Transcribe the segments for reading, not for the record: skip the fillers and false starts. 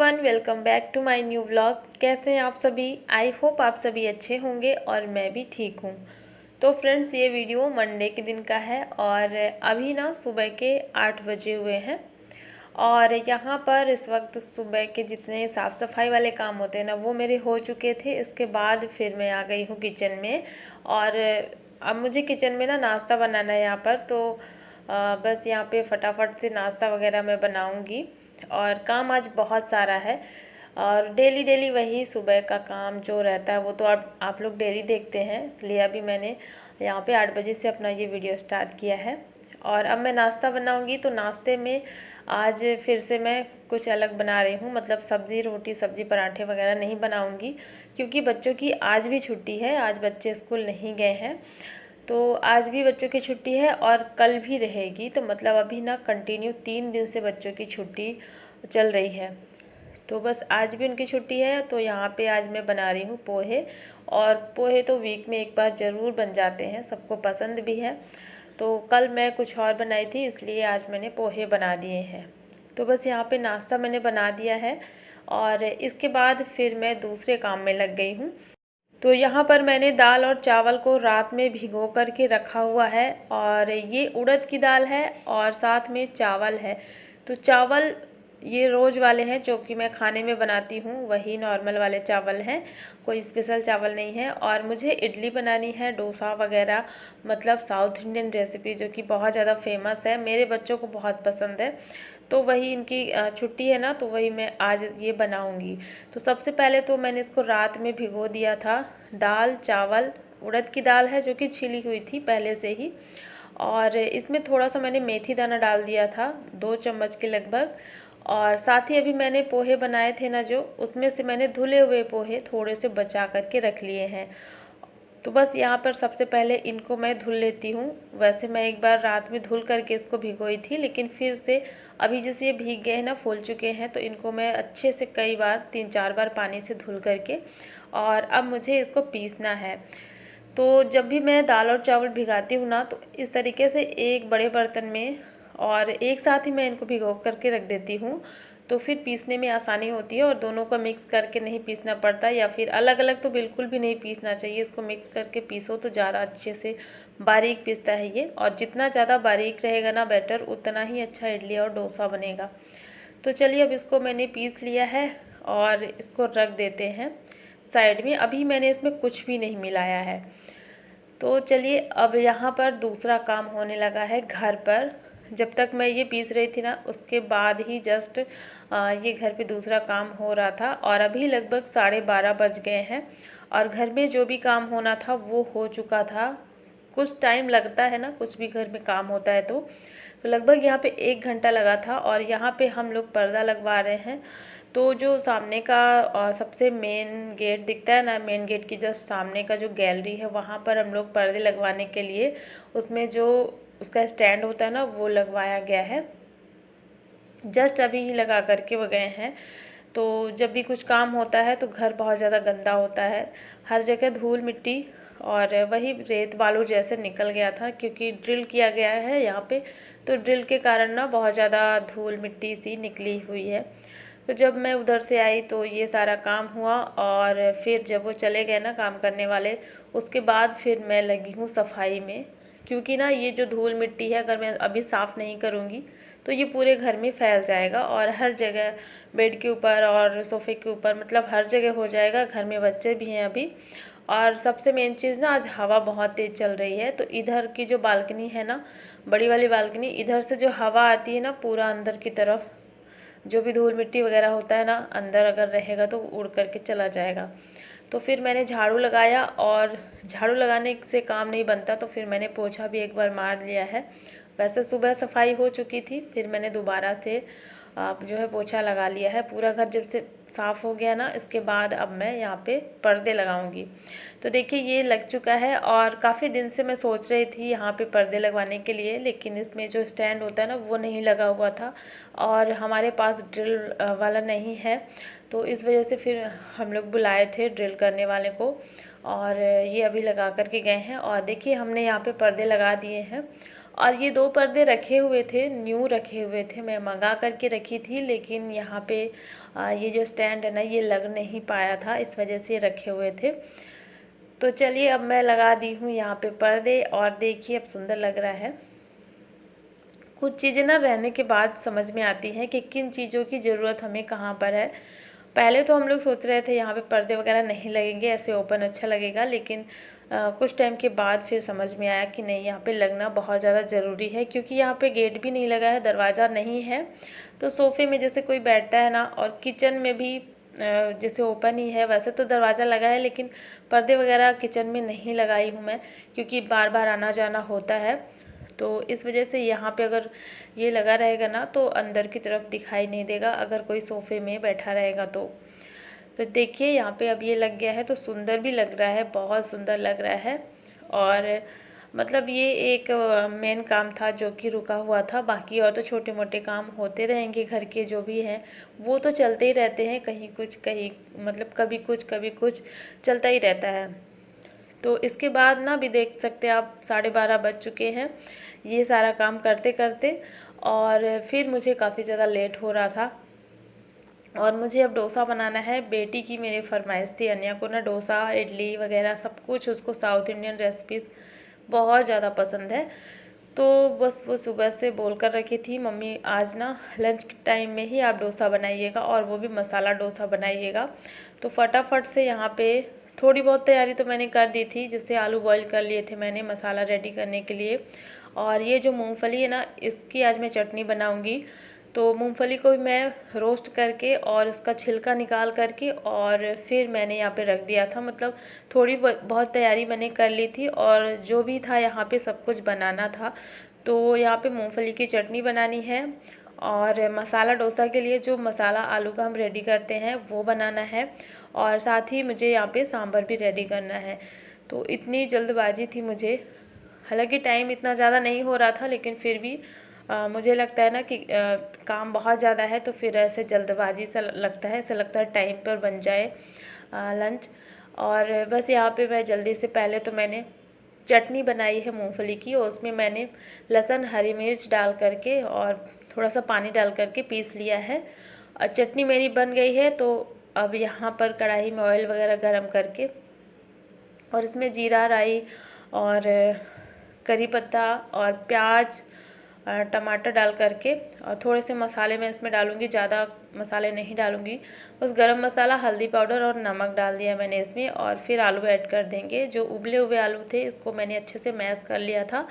Everyone, welcome back to my new vlog. कैसे हैं आप सभी? आई होप आप सभी अच्छे होंगे और मैं भी ठीक हूँ। तो फ्रेंड्स, ये वीडियो मंडे के दिन का है और अभी ना सुबह के 8 बजे हुए हैं और यहाँ पर इस वक्त सुबह के जितने साफ़ सफाई वाले काम होते हैं ना वो मेरे हो चुके थे। इसके बाद फिर मैं आ गई हूँ किचन में और अब मुझे किचन में ना नाश्ता बनाना है यहाँ पर। तो बस यहाँ पे फटाफट से नाश्ता वगैरह मैं बनाऊँगी और काम आज बहुत सारा है और डेली डेली वही सुबह का काम जो रहता है वो तो आप लोग डेली देखते हैं, इसलिए अभी मैंने यहाँ पे 8 बजे से अपना ये वीडियो स्टार्ट किया है। और अब मैं नाश्ता बनाऊँगी तो नाश्ते में आज फिर से मैं कुछ अलग बना रही हूँ, मतलब सब्ज़ी रोटी सब्ज़ी पराठे वगैरह नहीं बनाऊँगी क्योंकि बच्चों की आज भी छुट्टी है। आज बच्चे स्कूल नहीं गए हैं तो आज भी बच्चों की छुट्टी है और कल भी रहेगी। तो मतलब अभी ना कंटिन्यू 3 दिन से बच्चों की छुट्टी चल रही है। तो बस आज भी उनकी छुट्टी है तो यहाँ पे आज मैं बना रही हूँ पोहे। और पोहे तो वीक में एक बार ज़रूर बन जाते हैं, सबको पसंद भी है। तो कल मैं कुछ और बनाई थी इसलिए आज मैंने पोहे बना दिए हैं। तो बस यहाँ पे नाश्ता मैंने बना दिया है और इसके बाद फिर मैं दूसरे काम में लग गई हूँ। तो यहाँ पर मैंने दाल और चावल को रात में भिगो कर के रखा हुआ है और ये उड़द की दाल है और साथ में चावल है। तो चावल ये रोज़ वाले हैं जो कि मैं खाने में बनाती हूँ, वही नॉर्मल वाले चावल हैं, कोई स्पेशल चावल नहीं है। और मुझे इडली बनानी है, डोसा वगैरह, मतलब साउथ इंडियन रेसिपी जो कि बहुत ज़्यादा फेमस है, मेरे बच्चों को बहुत पसंद है। तो वही इनकी छुट्टी है ना, तो वही मैं आज ये बनाऊंगी। तो सबसे पहले तो मैंने इसको रात में भिगो दिया था। दाल चावल, उड़द की दाल है जो कि छिली हुई थी पहले से ही, और इसमें थोड़ा सा मैंने मेथी दाना डाल दिया था 2 चम्मच के लगभग। और साथ ही अभी मैंने पोहे बनाए थे ना जो, उसमें से मैंने धुले हुए पोहे थोड़े से बचा करके रख लिए हैं। तो बस यहाँ पर सबसे पहले इनको मैं धुल लेती हूँ। वैसे मैं एक बार रात में धुल करके इसको भिगोई थी, लेकिन फिर से अभी जैसे ये भीग गए हैं ना, फूल चुके हैं, तो इनको मैं अच्छे से कई बार 3-4 बार पानी से धुल करके, और अब मुझे इसको पीसना है। तो जब भी मैं दाल और चावल भिगाती हूँ ना, तो इस तरीके से एक बड़े बर्तन में और एक साथ ही मैं इनको भिगो करके रख देती हूँ, तो फिर पीसने में आसानी होती है और दोनों को मिक्स करके नहीं पीसना पड़ता, या फिर अलग अलग तो बिल्कुल भी नहीं पीसना चाहिए। इसको मिक्स करके पीसो तो ज़्यादा अच्छे से बारीक पीसता है ये, और जितना ज़्यादा बारीक रहेगा ना बैटर, उतना ही अच्छा इडली और डोसा बनेगा। तो चलिए, अब इसको मैंने पीस लिया है और इसको रख देते हैं साइड में। अभी मैंने इसमें कुछ भी नहीं मिलाया है। तो चलिए, अब यहाँ पर दूसरा काम होने लगा है घर पर। जब तक मैं ये पीस रही थी ना, उसके बाद ही जस्ट ये घर पे दूसरा काम हो रहा था और अभी लगभग 12:30 बज गए हैं और घर में जो भी काम होना था वो हो चुका था। कुछ टाइम लगता है ना, कुछ भी घर में काम होता है तो लगभग यहाँ पे 1 घंटा लगा था। और यहाँ पे हम लोग पर्दा लगवा रहे हैं। तो जो सामने का सबसे मेन गेट दिखता है ना, मेन गेट की जस्ट सामने का जो गैलरी है, वहाँ पर हम लोग पर्दे लगवाने के लिए उसमें जो उसका स्टैंड होता है ना वो लगवाया गया है। जस्ट अभी ही लगा करके वो गए हैं। तो जब भी कुछ काम होता है तो घर बहुत ज़्यादा गंदा होता है, हर जगह धूल मिट्टी और वही रेत बालू जैसे निकल गया था, क्योंकि ड्रिल किया गया है यहाँ पे। तो ड्रिल के कारण ना बहुत ज़्यादा धूल मिट्टी सी निकली हुई है। तो जब मैं उधर से आई तो ये सारा काम हुआ और फिर जब वो चले गए ना काम करने वाले, उसके बाद फिर मैं लगी हूँ सफाई में। क्योंकि ना ये जो धूल मिट्टी है, अगर मैं अभी साफ़ नहीं करूँगी तो ये पूरे घर में फैल जाएगा और हर जगह, बेड के ऊपर और सोफ़े के ऊपर, मतलब हर जगह हो जाएगा। घर में बच्चे भी हैं अभी। और सबसे मेन चीज़ ना, आज हवा बहुत तेज़ चल रही है, तो इधर की जो बालकनी है ना, बड़ी वाली बालकनी, इधर से जो हवा आती है ना पूरा अंदर की तरफ, जो भी धूल मिट्टी वगैरह होता है ना अंदर अगर रहेगा तो उड़ करके चला जाएगा। तो फिर मैंने झाड़ू लगाया और झाड़ू लगाने से काम नहीं बनता, तो फिर मैंने पोछा भी एक बार मार लिया है। वैसे सुबह सफाई हो चुकी थी, फिर मैंने दोबारा से जो है पोछा लगा लिया है। पूरा घर जब से साफ़ हो गया ना, इसके बाद अब मैं यहाँ पे पर्दे लगाऊंगी। तो देखिए, ये लग चुका है और काफ़ी दिन से मैं सोच रही थी यहाँ पे पर्दे लगवाने के लिए, लेकिन इसमें जो स्टैंड होता है ना वो नहीं लगा हुआ था और हमारे पास ड्रिल वाला नहीं है। तो इस वजह से फिर हम लोग बुलाए थे ड्रिल करने वाले को और ये अभी लगा करके गए हैं। और देखिए, हमने यहाँ पे पर्दे लगा दिए हैं और ये 2 पर्दे रखे हुए थे, न्यू रखे हुए थे, मैं मंगा करके रखी थी, लेकिन यहाँ पे ये जो स्टैंड है ना ये लग नहीं पाया था, इस वजह से रखे हुए थे। तो चलिए अब मैं लगा दी हूँ यहाँ पे पर्दे, और देखिए अब सुंदर लग रहा है। कुछ चीज़ें ना रहने के बाद समझ में आती हैं कि किन चीज़ों की ज़रूरत हमें कहाँ पर है। पहले तो हम लोग सोच रहे थे यहाँ पे पर्दे वगैरह नहीं लगेंगे, ऐसे ओपन अच्छा लगेगा, लेकिन कुछ टाइम के बाद फिर समझ में आया कि नहीं, यहाँ पे लगना बहुत ज़्यादा ज़रूरी है, क्योंकि यहाँ पे गेट भी नहीं लगा है, दरवाज़ा नहीं है। तो सोफ़े में जैसे कोई बैठता है ना, और किचन में भी जैसे ओपन ही है, वैसे तो दरवाज़ा लगा है, लेकिन पर्दे वगैरह किचन में नहीं लगाई हूँ मैं, क्योंकि बार बार आना जाना होता है। तो इस वजह से यहाँ पे अगर ये लगा रहेगा ना तो अंदर की तरफ दिखाई नहीं देगा, अगर कोई सोफ़े में बैठा रहेगा तो देखिए यहाँ पे अब ये लग गया है, तो सुंदर भी लग रहा है, बहुत सुंदर लग रहा है। और मतलब ये एक मेन काम था जो कि रुका हुआ था, बाकी और तो छोटे मोटे काम होते रहेंगे घर के जो भी हैं, वो तो चलते ही रहते हैं, कहीं कुछ कहीं मतलब कभी कुछ चलता ही रहता है। तो इसके बाद ना भी देख सकते हैं आप 12:30 बज चुके हैं ये सारा काम करते करते, और फिर मुझे काफ़ी ज़्यादा लेट हो रहा था। और मुझे अब डोसा बनाना है, बेटी की मेरी फरमाइश थी, अन्या को ना डोसा इडली वगैरह सब कुछ, उसको साउथ इंडियन रेसिपीज़ बहुत ज़्यादा पसंद है। तो बस वो सुबह से बोल कर रखी थी, मम्मी आज ना लंच टाइम में ही आप डोसा बनाइएगा, और वो भी मसाला डोसा बनाइएगा। तो फटाफट से यहाँ पे थोड़ी बहुत तैयारी तो मैंने कर दी थी, जिससे आलू बॉईल कर लिए थे मैंने मसाला रेडी करने के लिए। और ये जो मूंगफली है ना, इसकी आज मैं चटनी बनाऊंगी। तो मूंगफली को भी मैं रोस्ट करके और इसका छिलका निकाल करके और फिर मैंने यहाँ पे रख दिया था, मतलब थोड़ी बहुत तैयारी मैंने कर ली थी, और जो भी था यहाँ पे सब कुछ बनाना था। तो यहाँ पे मूंगफली की चटनी बनानी है, और मसाला डोसा के लिए जो मसाला आलू का हम रेडी करते हैं वो बनाना है, और साथ ही मुझे यहाँ पे सांभर भी रेडी करना है। तो इतनी जल्दबाजी थी मुझे, हालांकि टाइम इतना ज़्यादा नहीं हो रहा था, लेकिन फिर भी मुझे लगता है ना कि काम बहुत ज़्यादा है, तो फिर ऐसे जल्दबाजी सा लगता है, ऐसा लगता है टाइम पर बन जाए लंच। और बस यहाँ पे मैं जल्दी से पहले तो मैंने चटनी बनाई है मूंगफली की, और उसमें मैंने लहसुन हरी मिर्च डाल करके और थोड़ा सा पानी डाल करके पीस लिया है। और चटनी मेरी बन गई है, तो अब यहाँ पर कढ़ाई में ऑयल वगैरह गरम करके, और इसमें जीरा राई और करी पत्ता और प्याज टमाटर डाल करके, और थोड़े से मसाले मैं इसमें डालूँगी, ज़्यादा मसाले नहीं डालूँगी, बस गरम मसाला, हल्दी पाउडर और नमक डाल दिया मैंने इसमें। और फिर आलू ऐड कर देंगे, जो उबले हुए आलू थे इसको मैंने अच्छे से मैश कर लिया था।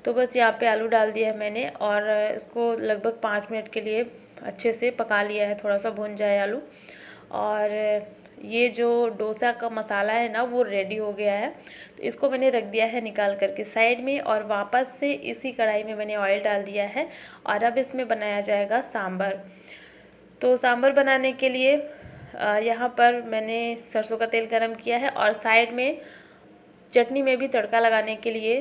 तो बस यहाँ पे आलू डाल दिया है मैंने, और इसको लगभग 5 मिनट के लिए अच्छे से पका लिया है, थोड़ा सा भुन जाए आलू। और ये जो डोसा का मसाला है ना वो रेडी हो गया है, तो इसको मैंने रख दिया है निकाल करके साइड में, और वापस से इसी कढ़ाई में मैंने ऑयल डाल दिया है, और अब इसमें बनाया जाएगा सांभर। तो सांभर बनाने के लिए यहाँ पर मैंने सरसों का तेल गरम किया है, और साइड में चटनी में भी तड़का लगाने के लिए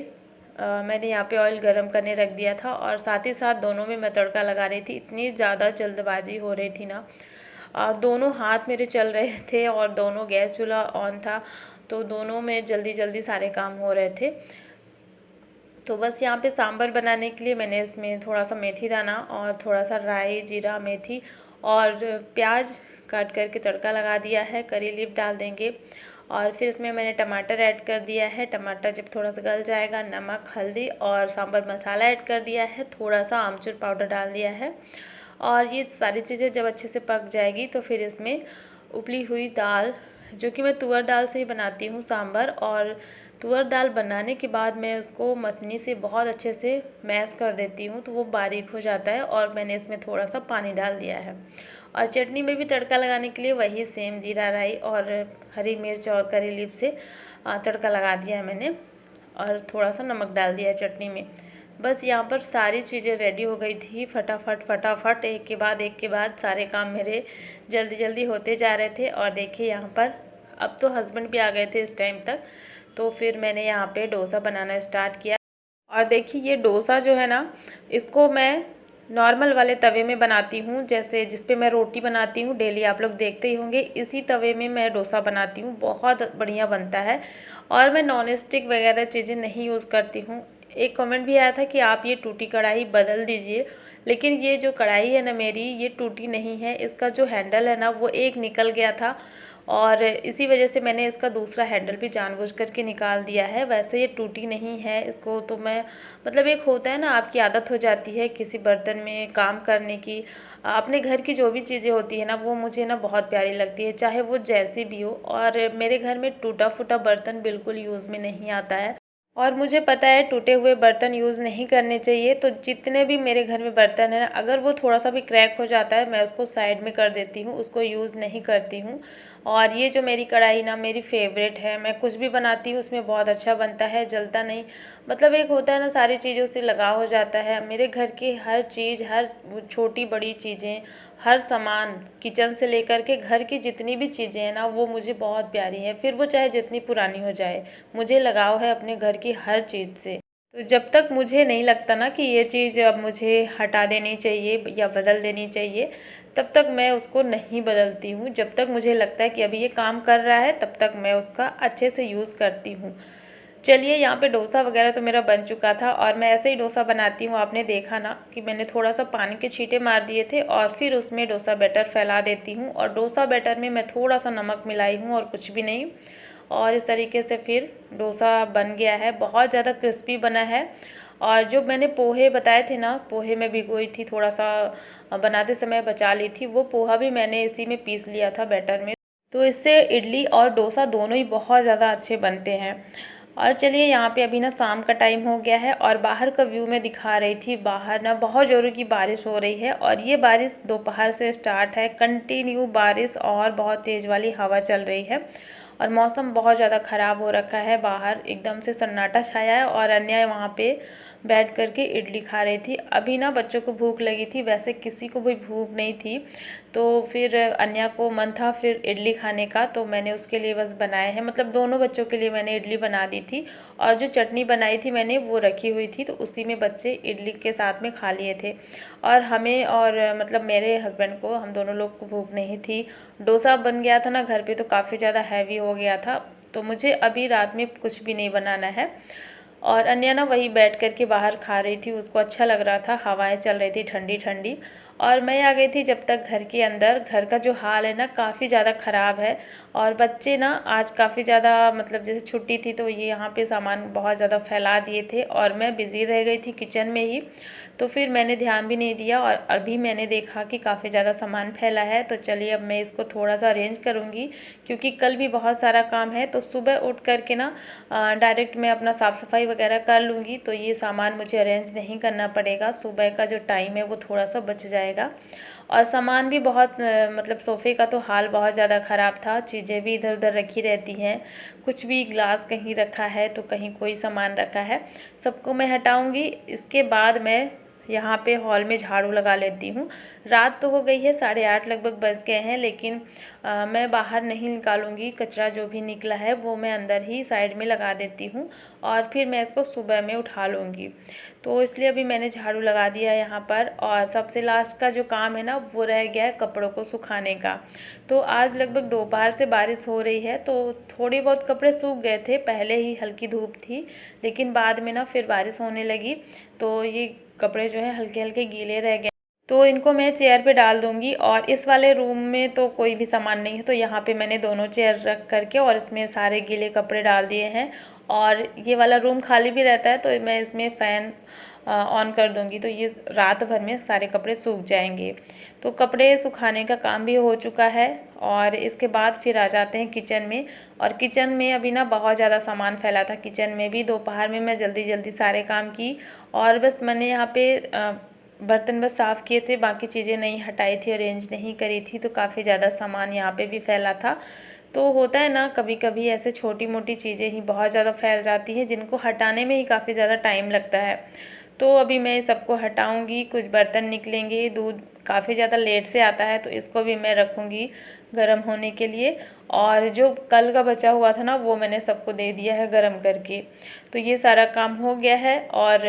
मैंने यहाँ पे ऑयल गरम करने रख दिया था, और साथ ही साथ दोनों में मैं तड़का लगा रही थी। इतनी ज़्यादा जल्दबाजी हो रही थी ना, दोनों हाथ मेरे चल रहे थे, और दोनों गैस चूल्हा ऑन था, तो दोनों में जल्दी जल्दी सारे काम हो रहे थे। तो बस यहाँ पे सांभर बनाने के लिए मैंने इसमें थोड़ा सा मेथी दाना और थोड़ा सा राई, जीरा, मेथी और प्याज काट करके तड़का लगा दिया है, करी लीफ डाल देंगे, और फिर इसमें मैंने टमाटर ऐड कर दिया है। टमाटर जब थोड़ा सा गल जाएगा, नमक, हल्दी और सांभर मसाला ऐड कर दिया है, थोड़ा सा आमचूर पाउडर डाल दिया है, और ये सारी चीज़ें जब अच्छे से पक जाएगी तो फिर इसमें उबली हुई दाल, जो कि मैं तुअर दाल से ही बनाती हूँ सांभर, और तुअर दाल बनाने के बाद मैं उसको मथनी से बहुत अच्छे से मैश कर देती हूँ, तो वो बारीक हो जाता है, और मैंने इसमें थोड़ा सा पानी डाल दिया है। और चटनी में भी तड़का लगाने के लिए वही सेम जीरा राई और हरी मिर्च और करी लीफ से तड़का लगा दिया है मैंने, और थोड़ा सा नमक डाल दिया है चटनी में। बस यहाँ पर सारी चीज़ें रेडी हो गई थी, फटाफट एक के बाद सारे काम मेरे जल्दी जल्दी होते जा रहे थे। और देखिए यहाँ पर अब तो हस्बैंड भी आ गए थे इस टाइम तक, तो फिर मैंने यहाँ पे डोसा बनाना स्टार्ट किया। और देखिए ये डोसा जो है ना, इसको मैं नॉर्मल वाले तवे में बनाती हूँ, जैसे जिस पे मैं रोटी बनाती हूँ डेली, आप लोग देखते ही होंगे, इसी तवे में मैं डोसा बनाती हूँ, बहुत बढ़िया बनता है। और मैं नॉन स्टिक वगैरह चीज़ें नहीं यूज़ करती हूँ, एक कमेंट भी आया था कि आप ये टूटी कढ़ाई बदल दीजिए, लेकिन ये जो कढ़ाई है ना मेरी, ये टूटी नहीं है। इसका जो हैंडल है ना वो एक निकल गया था और इसी वजह से मैंने इसका दूसरा हैंडल भी जानबूझ करके निकाल दिया है। वैसे ये टूटी नहीं है। इसको तो मैं मतलब एक होता है ना, आपकी आदत हो जाती है किसी बर्तन में काम करने की। अपने घर की जो भी चीज़ें होती है ना वो मुझे ना बहुत प्यारी लगती है, चाहे वो जैसी भी हो। और मेरे घर में टूटा फूटा बर्तन बिल्कुल यूज़ में नहीं आता है और मुझे पता है टूटे हुए बर्तन यूज़ नहीं करने चाहिए। तो जितने भी मेरे घर में बर्तन हैं, अगर वो थोड़ा सा भी क्रैक हो जाता है मैं उसको साइड में कर देती हूँ, उसको यूज़ नहीं करती हूँ। और ये जो मेरी कढ़ाई ना मेरी फेवरेट है, मैं कुछ भी बनाती हूँ उसमें बहुत अच्छा बनता है, जलता नहीं। मतलब एक होता है ना, सारी चीज़ों से लगाव हो जाता है। मेरे घर की हर चीज़, हर छोटी बड़ी चीज़ें, हर सामान, किचन से लेकर के घर की जितनी भी चीज़ें हैं ना वो मुझे बहुत प्यारी हैं, फिर वो चाहे जितनी पुरानी हो जाए। मुझे लगाव है अपने घर की हर चीज़ से। तो जब तक मुझे नहीं लगता ना कि ये चीज़ अब मुझे हटा देनी चाहिए या बदल देनी चाहिए, तब तक मैं उसको नहीं बदलती हूँ। जब तक मुझे लगता है कि अभी ये काम कर रहा है तब तक मैं उसका अच्छे से यूज़ करती हूँ। चलिए, यहाँ पे डोसा वगैरह तो मेरा बन चुका था और मैं ऐसे ही डोसा बनाती हूँ। आपने देखा ना कि मैंने थोड़ा सा पानी के छींटे मार दिए थे और फिर उसमें डोसा बैटर फैला देती हूँ। और डोसा बैटर में मैं थोड़ा सा नमक मिलाई हूँ और कुछ भी नहीं। और इस तरीके से फिर डोसा बन गया है, बहुत ज़्यादा क्रिस्पी बना है। और जो मैंने पोहे बताए थे ना, पोहे में भिगोई थी, थोड़ा सा बनाते समय बचा ली थी, वो पोहा भी मैंने इसी में पीस लिया था बैटर में। तो इससे इडली और डोसा दोनों ही बहुत ज़्यादा अच्छे बनते हैं। और चलिए, यहाँ पे अभी ना शाम का टाइम हो गया है और बाहर का व्यू मैं दिखा रही थी। बाहर ना बहुत ज़ोरों की बारिश हो रही है और ये बारिश दोपहर से स्टार्ट है, कंटिन्यू बारिश और बहुत तेज़ वाली हवा चल रही है और मौसम बहुत ज़्यादा ख़राब हो रखा है। बाहर एकदम से सन्नाटा छाया है और अन्या वहाँ पे बैठ कर के इडली खा रही थी। अभी ना बच्चों को भूख लगी थी, वैसे किसी को भी भूख नहीं थी, तो फिर अन्या को मन था फिर इडली खाने का, तो मैंने उसके लिए बस बनाए हैं। मतलब दोनों बच्चों के लिए मैंने इडली बना दी थी और जो चटनी बनाई थी मैंने वो रखी हुई थी, तो उसी में बच्चे इडली के साथ में खा लिए थे। और हमें और मतलब मेरे हस्बैंड को, हम दोनों लोग को भूख नहीं थी। डोसा बन गया था ना घर पे, तो काफ़ी ज़्यादा हैवी हो गया था, तो मुझे अभी रात में कुछ भी नहीं बनाना है। और अन्या ना वही बैठ कर के बाहर खा रही थी, उसको अच्छा लग रहा था, हवाएं चल रही थी ठंडी ठंडी। और मैं आ गई थी जब तक घर के अंदर। घर का जो हाल है ना काफ़ी ज़्यादा ख़राब है और बच्चे ना आज काफ़ी ज़्यादा, मतलब जैसे छुट्टी थी तो ये यहाँ पे सामान बहुत ज़्यादा फैला दिए थे और मैं बिज़ी रह गई थी किचन में ही, तो फिर मैंने ध्यान भी नहीं दिया। और अभी मैंने देखा कि काफ़ी ज़्यादा सामान फैला है, तो चलिए अब मैं इसको थोड़ा सा अरेंज करूँगी, क्योंकि कल भी बहुत सारा काम है। तो सुबह उठ कर के ना डायरेक्ट मैं अपना साफ़ सफाई वगैरह कर लूँगी, तो ये सामान मुझे अरेंज नहीं करना पड़ेगा। सुबह का जो टाइम है वो थोड़ा सा बच जाएगा। और सामान भी बहुत मतलब सोफ़े का तो हाल बहुत ज़्यादा ख़राब था, चीज़ें भी इधर उधर रखी रहती हैं, कुछ भी ग्लास कहीं रखा है तो कहीं कोई सामान रखा है, सबको मैं हटाऊँगी। इसके बाद मैं यहाँ पे हॉल में झाड़ू लगा लेती हूँ। रात तो हो गई है, 8:30 लगभग बज गए हैं, लेकिन मैं बाहर नहीं निकालूंगी। कचरा जो भी निकला है वो मैं अंदर ही साइड में लगा देती हूँ और फिर मैं इसको सुबह में उठा लूँगी। तो इसलिए अभी मैंने झाड़ू लगा दिया यहाँ पर। और सबसे लास्ट का जो काम है ना वो रह गया है कपड़ों को सुखाने का। तो आज लगभग दोपहर से बारिश हो रही है, तो थोड़े बहुत कपड़े सूख गए थे, पहले ही हल्की धूप थी, लेकिन बाद में ना फिर बारिश होने लगी, तो ये कपड़े जो है हल्के हल्के गीले रह गए। तो इनको मैं चेयर पे डाल दूंगी। और इस वाले रूम में तो कोई भी सामान नहीं है, तो यहाँ पे मैंने दोनों चेयर रख करके और इसमें सारे गीले कपड़े डाल दिए हैं। और ये वाला रूम खाली भी रहता है, तो मैं इसमें फ़ैन ऑन कर दूंगी, तो ये रात भर में सारे कपड़े सूख जाएंगे। तो कपड़े सुखाने का काम भी हो चुका है और इसके बाद फिर आ जाते हैं किचन में। और किचन में अभी ना बहुत ज़्यादा सामान फैला था, किचन में भी दोपहर में मैं जल्दी जल्दी सारे काम की और बस मैंने यहाँ पे बर्तन बस साफ़ किए थे, बाकी चीज़ें नहीं हटाई थी, अरेंज नहीं करी थी, तो काफ़ी ज़्यादा सामान यहाँ पे भी फैला था। तो होता है ना, कभी कभी ऐसे छोटी मोटी चीज़ें ही बहुत ज़्यादा फैल जाती हैं, जिनको हटाने में ही काफ़ी ज़्यादा टाइम लगता है। तो अभी मैं सबको हटाऊंगी, कुछ बर्तन निकलेंगे, दूध काफ़ी ज़्यादा लेट से आता है, तो इसको भी मैं रखूँगी गर्म होने के लिए। और जो कल का बचा हुआ था ना वो मैंने सबको दे दिया है गर्म करके। तो ये सारा काम हो गया है और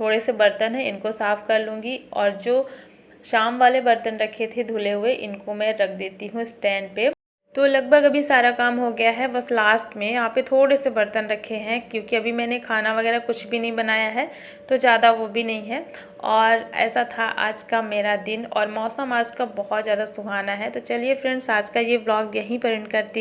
थोड़े से बर्तन हैं, इनको साफ़ कर लूँगी। और जो शाम वाले बर्तन रखे थे धुले हुए, इनको मैं रख देती हूँ स्टैंड पे। तो लगभग अभी सारा काम हो गया है, बस लास्ट में यहाँ पे थोड़े से बर्तन रखे हैं क्योंकि अभी मैंने खाना वगैरह कुछ भी नहीं बनाया है, तो ज़्यादा वो भी नहीं है। और ऐसा था आज का मेरा दिन, और मौसम आज का बहुत ज़्यादा सुहाना है। तो चलिए फ्रेंड्स, आज का ये व्लॉग यहीं पर एंड करती हूँ।